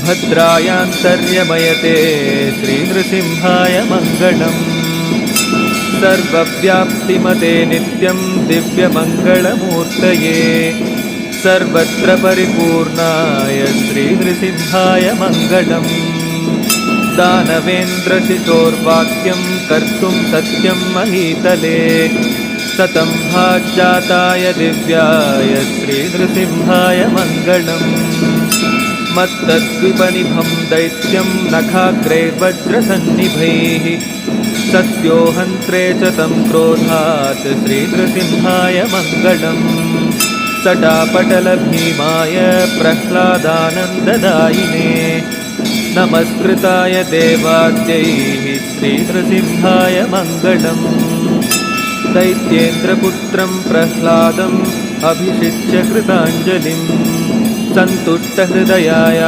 भद्रायान्तर्यमयते श्रीनृसिंहाय मङ्गलम्। सर्वव्याप्तिमते नित्यं दिव्यमङ्गलमूर्तये सर्वत्र परिपूर्णाय श्रीनृसिंहाय मङ्गलम्। दानवेन्द्रशिशोर्वाक्यं कर्तुं सत्यं महीतले सतं भाज्जाताय दिव्याय श्रीनृसिंहाय मङ्गलम्। मत्तद्विपनिभं दैत्यं नखाग्रैर्वज्रसन्निभैः सत्योहन्त्रे च तं क्रोधात् श्रीनृसिंहाय मङ्गलम्। सटापटलभीमाय प्रह्लादानन्ददायिने नमस्कृताय देवाद्यैः श्रीनृसिंहाय मङ्गलम्। दैत्येन्द्रपुत्रं प्रह्लादम् अभिषिच्य कृताञ्जलिं सन्तुष्टहृदयाय